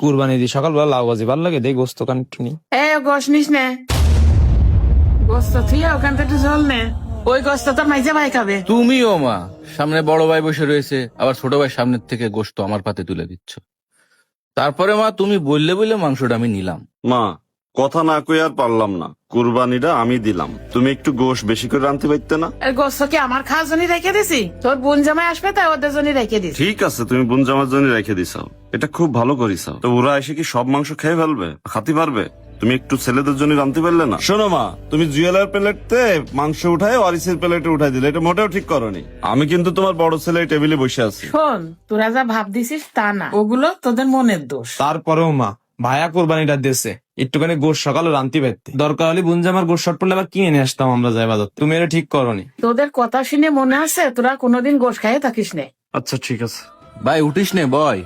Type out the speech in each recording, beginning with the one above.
কুরবানি দি সকালবেলা লাউ ভাজি ভালো লাগে, দেই গোস্ত কান একটু নি। গোস নিস নে, গোস্ত তুই ওখান থেকে জল নে, ওই গোস্ত তো মাইজে ভাই খাবে। তুমিও মা, সামনে বড় ভাই বসে রয়েছে, আবার ছোট ভাই সামনের থেকে গোশত আমার পাতে তুলে দিচ্ছ। তারপরে মা তুমি বললে বলে মাংসটা আমি নিলাম। মা, কথা না কই আর পারলাম না, কুরবানিটা আমি দিলাম, তুমি একটু গোশ বেশি করে রাঁধতে পারতে না? আর গোস্ত কি আমার খাওয়ার জন্য রেখে দিছি? তোর বোন জামাই আসবে তাই ওদের জন্য রেখে দিছি। ঠিক আছে, তুমি বোন জামার জন্য রেখে দিছাও, এটা খুব ভালো করিছাও। তো ওরা এসে কি সব মাংস খেয়ে ফেলবে, খাতে পারবে? তুমি একটু ছেলেদের জন্য রাঁধতে পারলে না? শোনো মা, তুমি জুয়েলার প্লেটতে মাংস উঠায় ওয়ারিসের প্লেটে উঠাই দিলে, এটা মোটেও ঠিক করনি। আমি কিন্তু তোমার বড় ছেলে এই টেবিলে বসে আছি। শোন, তোরা যা ভাব দিছিস তা না, ওগুলো তোদের মনের দোষ। তারপরেও মা, ভাইয়া কোরবানিটা দিয়েছে, একটুখানি গোশ সকালে রান্তি পারতে, দরকার হলে বুনজামার গোশ শর্ট পড়লে আবার কিনে নিয়ে আসতাম আমরা যাই বাজার। তুমি এটা ঠিক করনি। তোদের কথা শুনে মনে আছে তোরা কোনোদিন গোশ খাইয়ে থাকিস নে। আচ্ছা ঠিক আছে। ভাই উঠিস নে বয়,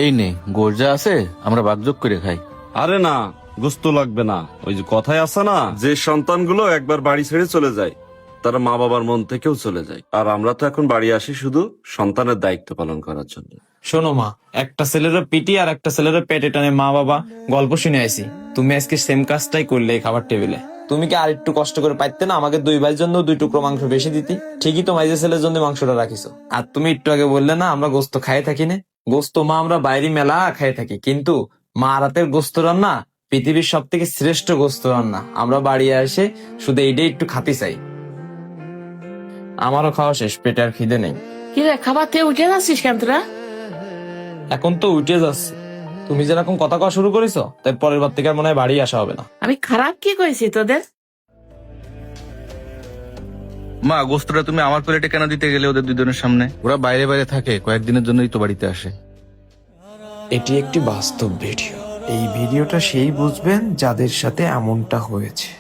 এই নে গোশ যা আছে আমরা ভাগযোগ করে খাই। আরে না, গোস্ত লাগবে না। ওই যে কথায় আছে না, যে সন্তানগুলো একবার বাড়ি ছেড়ে চলে যায় তারা মা বাবার মন থেকেও চলে যায়। আর আমরা তো এখন বাড়ি আসি শুধু সন্তানের দায়িত্ব পালন করার জন্য। শোনো মা, একটা ছেলের পিটি আর একটা ছেলের পেটে টানে মা বাবা গল্প শুনে আইছি, তুমি আজকে সেম কাজটাই করলে এই খাবার টেবিলে। তুমি কি আর একটু কষ্ট করে পাইতে না আমাকে দুই ভাইয়ের জন্য 2 টুকরো মাংস বেশি দিতি? ঠিকই তো মাইজে ছেলের জন্য মাংসটা রাখিছো। আর তুমি একটু আগে বললে না আমরা গোস্ত খাই থাকি না। গোস্ত মা আমরা বাইরে মেলা খাই থাকি, কিন্তু মা রাতের গোস্ত রান্না পৃথিবীর সব থেকে শ্রেষ্ঠ গোস্ত রান্না। আমরা বাড়ি এসে শুধু এইটাই একটু খাতি চাই। আমারও খাওয়া শেষ, পেটে আর খিদে নেই। কি রে, খাবার থেকে উঠে যাচ্ছিস কেন তোরা? এখন তো উঠে যাচ্ছে, তুমি যেরকম কথা কওয়া শুরু করেছো তাই পরের বার থেকে আর মনে হয় বাড়ি আসা হবে না। আমি খারাপ কি করেছি তোদের? মা গোস্তটা তুমি আমার প্লেটে কেন দিতে গেলে ওদের দুজনের সামনে? ওরা বাইরে বাইরে থাকে, কয়েকদিনের জন্যই তো বাড়িতে আসে। এটি একটি বাস্তব ভিডিও। এই ভিডিওটা সেই বুঝবেন যাদের সাথে এমনটা হয়েছে।